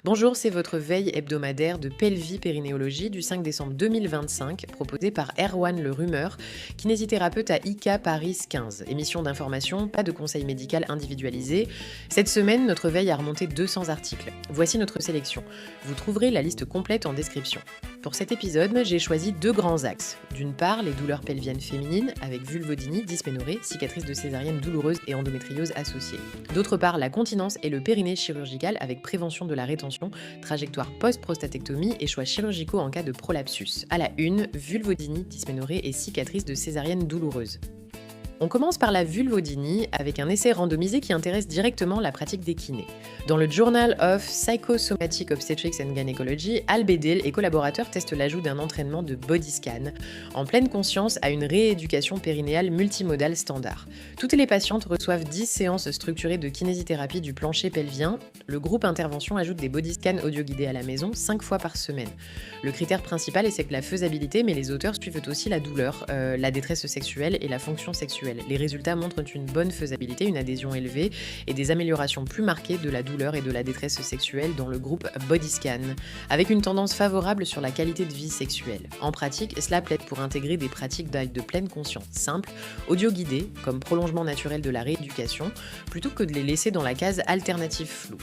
Bonjour, c'est votre veille hebdomadaire de Pelvis Périnéologie du 5 décembre 2025, proposée par Erwan Le Rumeur, kinésithérapeute à ICA Paris 15. Émission d'information, pas de conseil médical individualisé. Cette semaine, notre veille a remonté 200 articles. Voici notre sélection. Vous trouverez la liste complète en description. Pour cet épisode, j'ai choisi deux grands axes. D'une part, les douleurs pelviennes féminines avec vulvodynie, dysménorrhée, cicatrice de césarienne douloureuse et endométriose associée. D'autre part, la continence et le périnée chirurgical avec prévention de la rétention, trajectoire post-prostatectomie et choix chirurgicaux en cas de prolapsus. À la une, vulvodynie, dysménorrhée et cicatrice de césarienne douloureuse. On commence par la vulvodynie avec un essai randomisé qui intéresse directement la pratique des kinés. Dans le Journal of Psychosomatic Obstetrics and Gynecology, Al Bedil et collaborateurs testent l'ajout d'un entraînement de body scan en pleine conscience à une rééducation périnéale multimodale standard. Toutes les patientes reçoivent 10 séances structurées de kinésithérapie du plancher pelvien. Le groupe intervention ajoute des body scans audio-guidés à la maison 5 fois par semaine. Le critère principal est que la faisabilité, mais les auteurs suivent aussi la douleur, la détresse sexuelle et la fonction sexuelle. Les résultats montrent une bonne faisabilité, une adhésion élevée et des améliorations plus marquées de la douleur et de la détresse sexuelle dans le groupe Body Scan, avec une tendance favorable sur la qualité de vie sexuelle. En pratique, cela plaide pour intégrer des pratiques de pleine conscience simples, audio-guidées, comme prolongement naturel de la rééducation, plutôt que de les laisser dans la case alternative floue.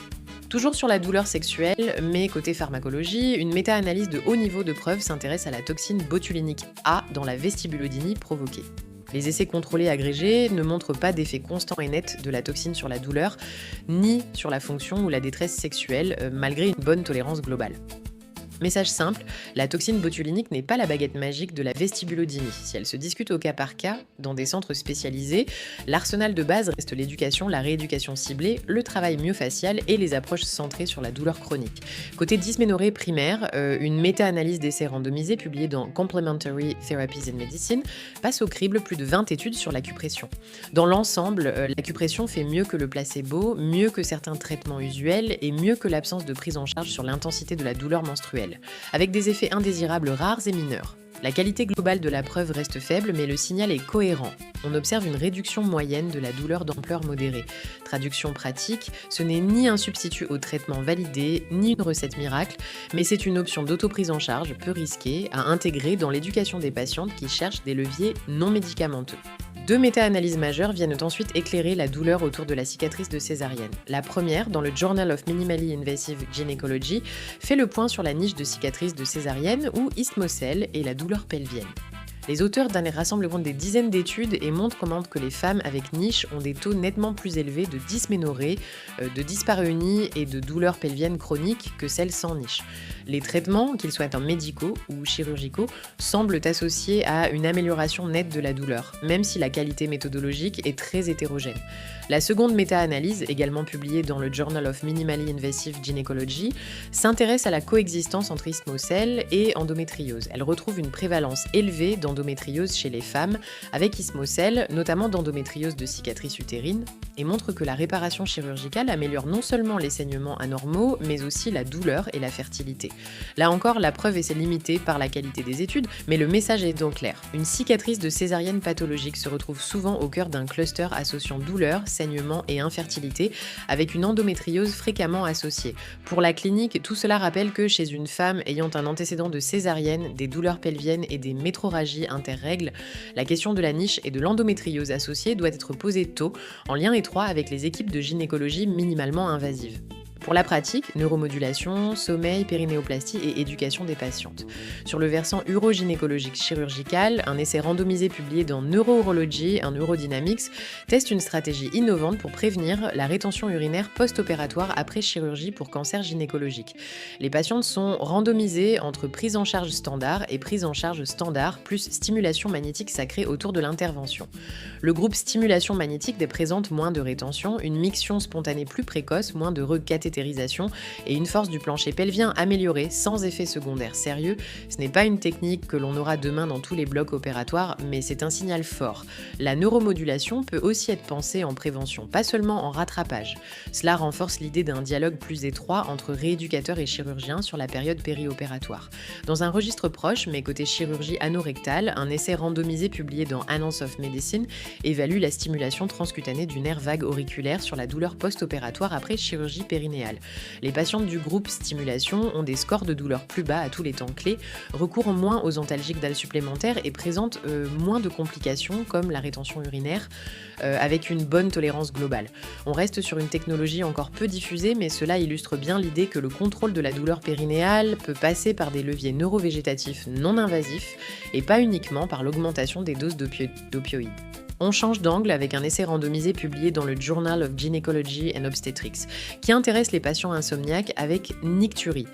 Toujours sur la douleur sexuelle, mais côté pharmacologie, une méta-analyse de haut niveau de preuve s'intéresse à la toxine botulinique A dans la vestibulodynie provoquée. Les essais contrôlés agrégés ne montrent pas d'effet constant et net de la toxine sur la douleur, ni sur la fonction ou la détresse sexuelle, malgré une bonne tolérance globale. Message simple, la toxine botulinique n'est pas la baguette magique de la vestibulodynie. Si elle se discute au cas par cas, dans des centres spécialisés, l'arsenal de base reste l'éducation, la rééducation ciblée, le travail myofacial et les approches centrées sur la douleur chronique. Côté dysménorrhée primaire, une méta-analyse d'essais randomisés publiée dans Complementary Therapies in Medicine passe au crible plus de 20 études sur l'acupression. Dans l'ensemble, l'acupression fait mieux que le placebo, mieux que certains traitements usuels et mieux que l'absence de prise en charge sur l'intensité de la douleur menstruelle, avec des effets indésirables rares et mineurs. La qualité globale de la preuve reste faible, mais le signal est cohérent. On observe une réduction moyenne de la douleur d'ampleur modérée. Traduction pratique, ce n'est ni un substitut au traitement validé, ni une recette miracle, mais c'est une option d'autoprise en charge peu risquée à intégrer dans l'éducation des patientes qui cherchent des leviers non médicamenteux. Deux méta-analyses majeures viennent ensuite éclairer la douleur autour de la cicatrice de césarienne. La première, dans le Journal of Minimally Invasive Gynecology, fait le point sur la niche de cicatrice de césarienne ou isthmocèle et la douleur pelvienne. Les auteurs d'un rassemblement des dizaines d'études et montrent comment que les femmes avec niche ont des taux nettement plus élevés de dysménorrhée, de dyspareunie et de douleurs pelviennes chroniques que celles sans niche. Les traitements, qu'ils soient médicaux ou chirurgicaux, semblent associés à une amélioration nette de la douleur, même si la qualité méthodologique est très hétérogène. La seconde méta-analyse, également publiée dans le Journal of Minimally Invasive Gynecology, s'intéresse à la coexistence entre isthmocèle et endométriose. Elle retrouve une prévalence élevée d'endométriose chez les femmes, avec isthmocèle, notamment d'endométriose de cicatrice utérine, et montre que la réparation chirurgicale améliore non seulement les saignements anormaux, mais aussi la douleur et la fertilité. Là encore, la preuve est limitée par la qualité des études, mais le message est donc clair. Une cicatrice de césarienne pathologique se retrouve souvent au cœur d'un cluster associant douleur, saignement et infertilité, avec une endométriose fréquemment associée. Pour la clinique, tout cela rappelle que chez une femme ayant un antécédent de césarienne, des douleurs pelviennes et des métrorragies interrègles, la question de la niche et de l'endométriose associée doit être posée tôt, en lien étroit avec les équipes de gynécologie minimalement invasives. Pour la pratique, neuromodulation, sommeil, périnéoplastie et éducation des patientes. Sur le versant urogynécologique chirurgical, un essai randomisé publié dans Neuro-Urology and Neurodynamics teste une stratégie innovante pour prévenir la rétention urinaire post-opératoire après chirurgie pour cancer gynécologique. Les patientes sont randomisées entre prise en charge standard et prise en charge standard plus stimulation magnétique sacrée autour de l'intervention. Le groupe stimulation magnétique présente moins de rétention, une miction spontanée plus précoce, moins de recathétérisation et une force du plancher pelvien améliorée sans effet secondaire sérieux. Ce n'est pas une technique que l'on aura demain dans tous les blocs opératoires, mais c'est un signal fort. La neuromodulation peut aussi être pensée en prévention, pas seulement en rattrapage. Cela renforce l'idée d'un dialogue plus étroit entre rééducateurs et chirurgiens sur la période périopératoire. Dans un registre proche, mais côté chirurgie anorectale, un essai randomisé publié dans Annals of Medicine évalue la stimulation transcutanée du nerf vague auriculaire sur la douleur post-opératoire après chirurgie périnéale. périnéale. Les patientes du groupe stimulation ont des scores de douleur plus bas à tous les temps clés, recourent moins aux antalgiques dalle supplémentaires et présentent moins de complications comme la rétention urinaire, avec une bonne tolérance globale. On reste sur une technologie encore peu diffusée, mais cela illustre bien l'idée que le contrôle de la douleur périnéale peut passer par des leviers neurovégétatifs non invasifs et pas uniquement par l'augmentation des doses d'opioïdes. On change d'angle avec un essai randomisé publié dans le Journal of Gynecology and Obstetrics, qui intéresse les patients insomniaques avec Nictury.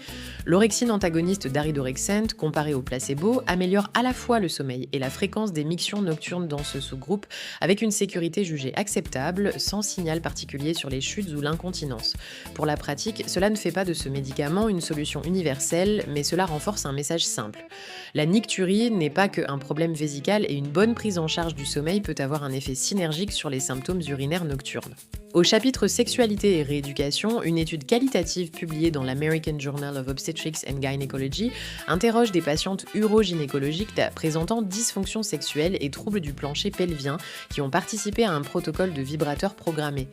L'orexine antagoniste daridorexant, comparée au placebo, améliore à la fois le sommeil et la fréquence des mictions nocturnes dans ce sous-groupe, avec une sécurité jugée acceptable, sans signal particulier sur les chutes ou l'incontinence. Pour la pratique, cela ne fait pas de ce médicament une solution universelle, mais cela renforce un message simple. La Nictury n'est pas qu'un problème vésical et une bonne prise en charge du sommeil peut avoir un effet synergique sur les symptômes urinaires nocturnes. Au chapitre Sexualité et rééducation, une étude qualitative publiée dans l'American Journal of Obstetrics and Gynecology interroge des patientes urogynécologiques présentant dysfonction sexuelle et troubles du plancher pelvien qui ont participé à un protocole de vibrateur programmé.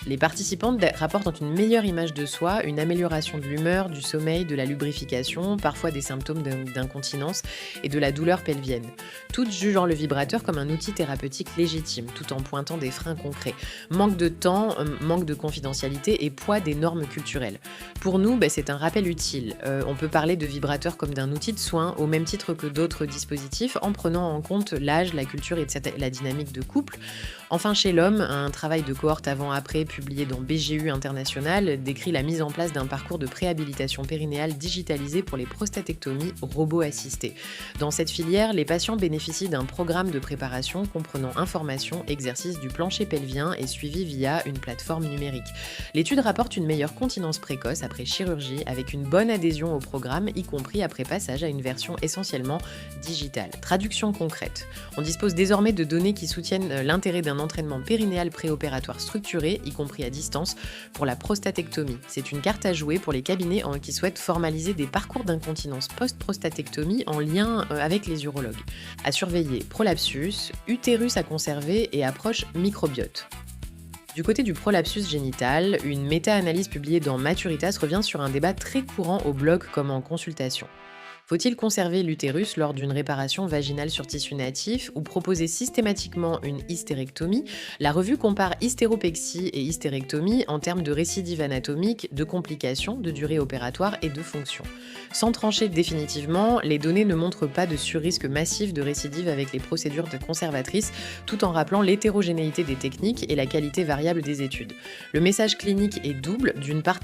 Les participantes rapportent une meilleure image de soi, une amélioration de l'humeur, du sommeil, de la lubrification, parfois des symptômes d'incontinence et de la douleur pelvienne. Toutes jugeant le vibrateur comme un outil thérapeutique légitime, tout en pointant des freins concrets. Manque de temps, manque de confidentialité et poids des normes culturelles. Pour nous, c'est un rappel utile. On peut parler de vibrateur comme d'un outil de soin, au même titre que d'autres dispositifs, en prenant en compte l'âge, la culture et la dynamique de couple. Enfin, chez l'homme, un travail de cohorte avant-après publié dans BGU International décrit la mise en place d'un parcours de préhabilitation périnéale digitalisé pour les prostatectomies robot-assistées. Dans cette filière, les patients bénéficient d'un programme de préparation comprenant information, exercice du plancher pelvien et suivi via une plateforme numérique. L'étude rapporte une meilleure continence précoce après chirurgie avec une bonne adhésion au programme, y compris après passage à une version essentiellement digitale. Traduction concrète. On dispose désormais de données qui soutiennent l'intérêt d'un entraînement périnéal préopératoire structuré, y compris à distance, pour la prostatectomie. C'est une carte à jouer pour les cabinets qui souhaitent formaliser des parcours d'incontinence post-prostatectomie en lien avec les urologues. À surveiller prolapsus, utérus à conserver et approche microbiote. Du côté du prolapsus génital, une méta-analyse publiée dans Maturitas revient sur un débat très courant au blog comme en consultation. Faut-il conserver l'utérus lors d'une réparation vaginale sur tissu natif ou proposer systématiquement une hystérectomie? La revue compare hystéropexie et hystérectomie en termes de récidive anatomique, de complications, de durée opératoire et de fonction. Sans trancher définitivement, les données ne montrent pas de surrisque massif de récidive avec les procédures conservatrices, tout en rappelant l'hétérogénéité des techniques et la qualité variable des études. Le message clinique est double. D'une part,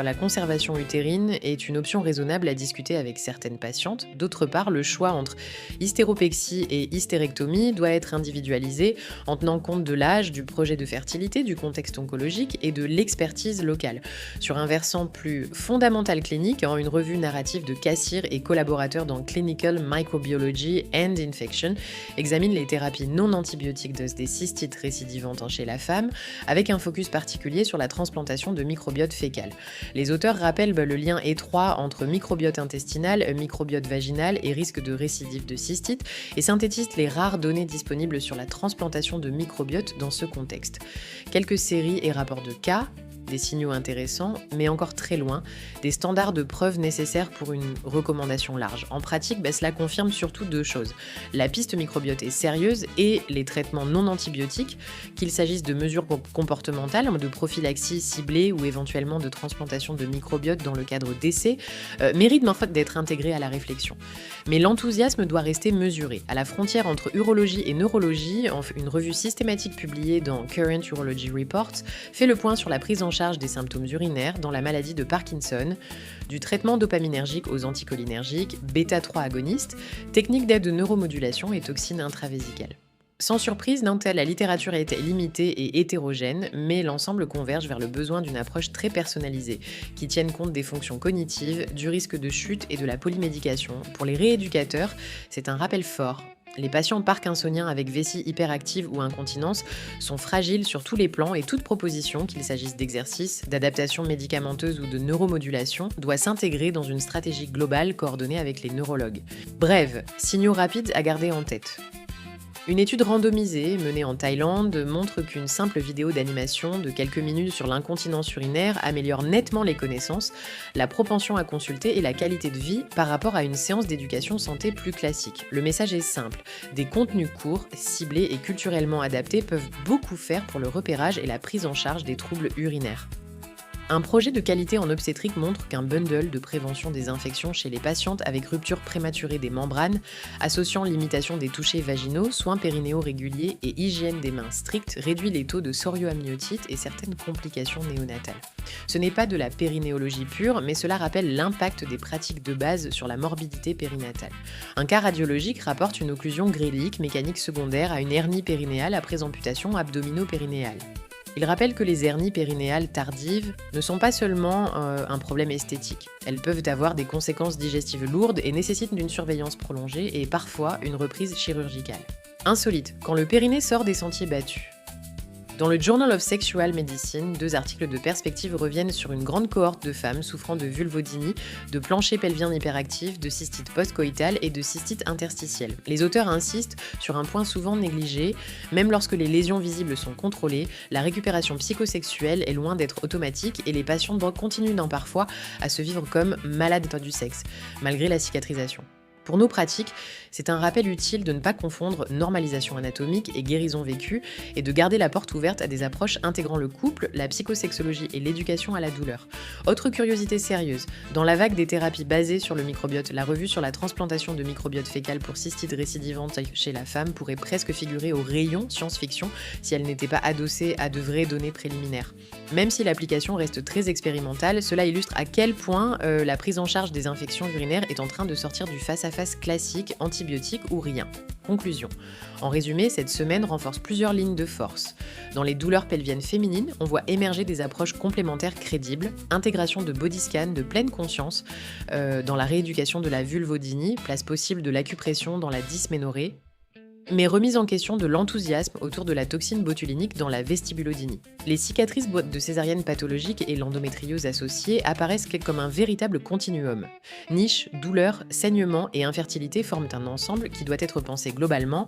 la conservation utérine est une option raisonnable à discuter avec certaines patientes. D'autre part, le choix entre hystéropexie et hystérectomie doit être individualisé en tenant compte de l'âge, du projet de fertilité, du contexte oncologique et de l'expertise locale. Sur un versant plus fondamental clinique, une revue narrative de Kassir et collaborateurs dans Clinical Microbiology and Infection examine les thérapies non antibiotiques des cystites récidivantes chez la femme, avec un focus particulier sur la transplantation de microbiote fécal. Les auteurs rappellent le lien étroit entre microbiote intestinal, microbiote vaginal et risque de récidive de cystite et synthétisent les rares données disponibles sur la transplantation de microbiote dans ce contexte. Quelques séries et rapports de cas, des signaux intéressants, mais encore très loin, des standards de preuves nécessaires pour une recommandation large. En pratique, cela confirme surtout deux choses. La piste microbiote est sérieuse et les traitements non antibiotiques, qu'il s'agisse de mesures comportementales, de prophylaxie ciblée ou éventuellement de transplantation de microbiote dans le cadre d'essais, méritent d'être intégrés à la réflexion. Mais l'enthousiasme doit rester mesuré. À la frontière entre urologie et neurologie, une revue systématique publiée dans Current Urology Reports fait le point sur la prise en charge des symptômes urinaires dans la maladie de Parkinson, du traitement dopaminergique aux anticholinergiques, bêta-3 agonistes, techniques d'aide de neuromodulation et toxines intravésicales. Sans surprise, la littérature a été limitée et hétérogène, mais l'ensemble converge vers le besoin d'une approche très personnalisée, qui tienne compte des fonctions cognitives, du risque de chute et de la polymédication. Pour les rééducateurs, c'est un rappel fort. Les patients parkinsoniens avec vessie hyperactive ou incontinence sont fragiles sur tous les plans et toute proposition, qu'il s'agisse d'exercice, d'adaptation médicamenteuse ou de neuromodulation, doit s'intégrer dans une stratégie globale coordonnée avec les neurologues. Bref, signaux rapides à garder en tête. Une étude randomisée menée en Thaïlande montre qu'une simple vidéo d'animation de quelques minutes sur l'incontinence urinaire améliore nettement les connaissances, la propension à consulter et la qualité de vie par rapport à une séance d'éducation santé plus classique. Le message est simple, des contenus courts, ciblés et culturellement adaptés peuvent beaucoup faire pour le repérage et la prise en charge des troubles urinaires. Un projet de qualité en obstétrique montre qu'un bundle de prévention des infections chez les patientes avec rupture prématurée des membranes, associant limitation des touchés vaginaux, soins périnéaux réguliers et hygiène des mains stricte, réduit les taux de sorioamniotite et certaines complications néonatales. Ce n'est pas de la périnéologie pure, mais cela rappelle l'impact des pratiques de base sur la morbidité périnatale. Un cas radiologique rapporte une occlusion grélique mécanique secondaire à une hernie périnéale après amputation abdomino-périnéale. Il rappelle que les hernies périnéales tardives ne sont pas seulement un problème esthétique. Elles peuvent avoir des conséquences digestives lourdes et nécessitent une surveillance prolongée et parfois une reprise chirurgicale. Insolite, quand le périnée sort des sentiers battus. Dans le Journal of Sexual Medicine, 2 articles de perspective reviennent sur une grande cohorte de femmes souffrant de vulvodynie, de plancher pelvien hyperactif, de cystite post-coïtale et de cystite interstitielle. Les auteurs insistent sur un point souvent négligé, même lorsque les lésions visibles sont contrôlées, la récupération psychosexuelle est loin d'être automatique et les patients continuent parfois à se vivre comme malades du sexe, malgré la cicatrisation. Pour nos pratiques, c'est un rappel utile de ne pas confondre normalisation anatomique et guérison vécue et de garder la porte ouverte à des approches intégrant le couple, la psychosexologie et l'éducation à la douleur. Autre curiosité sérieuse, dans la vague des thérapies basées sur le microbiote, la revue sur la transplantation de microbiote fécal pour cystite récidivante chez la femme pourrait presque figurer au rayon science-fiction si elle n'était pas adossée à de vraies données préliminaires. Même si l'application reste très expérimentale, cela illustre à quel point la prise en charge des infections urinaires est en train de sortir du face-à-face classique, antibiotique ou rien. Conclusion. En résumé, cette semaine renforce plusieurs lignes de force. Dans les douleurs pelviennes féminines, on voit émerger des approches complémentaires crédibles, intégration de body scan de pleine conscience dans la rééducation de la vulvodynie, place possible de l'acupression dans la dysménorrhée, mais remise en question de l'enthousiasme autour de la toxine botulinique dans la vestibulodynie. Les cicatrices de césarienne pathologique et l'endométriose associée apparaissent comme un véritable continuum. Niche, douleur, saignement et infertilité forment un ensemble qui doit être pensé globalement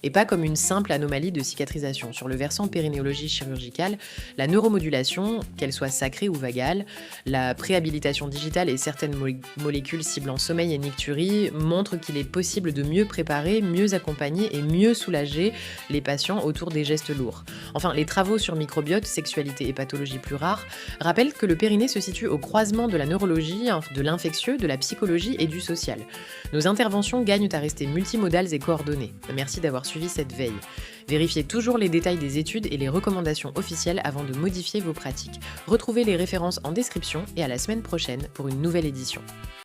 et pas comme une simple anomalie de cicatrisation. Sur le versant périnéologie chirurgicale, la neuromodulation, qu'elle soit sacrée ou vagale, la préhabilitation digitale et certaines molécules ciblant sommeil et nicturie montrent qu'il est possible de mieux préparer, mieux accompagner et mieux soulager les patients autour des gestes lourds. Enfin, les travaux sur microbiote, sexualité et pathologies plus rares rappellent que le périnée se situe au croisement de la neurologie, de l'infectieux, de la psychologie et du social. Nos interventions gagnent à rester multimodales et coordonnées. Merci d'avoir suivi cette veille. Vérifiez toujours les détails des études et les recommandations officielles avant de modifier vos pratiques. Retrouvez les références en description et à la semaine prochaine pour une nouvelle édition.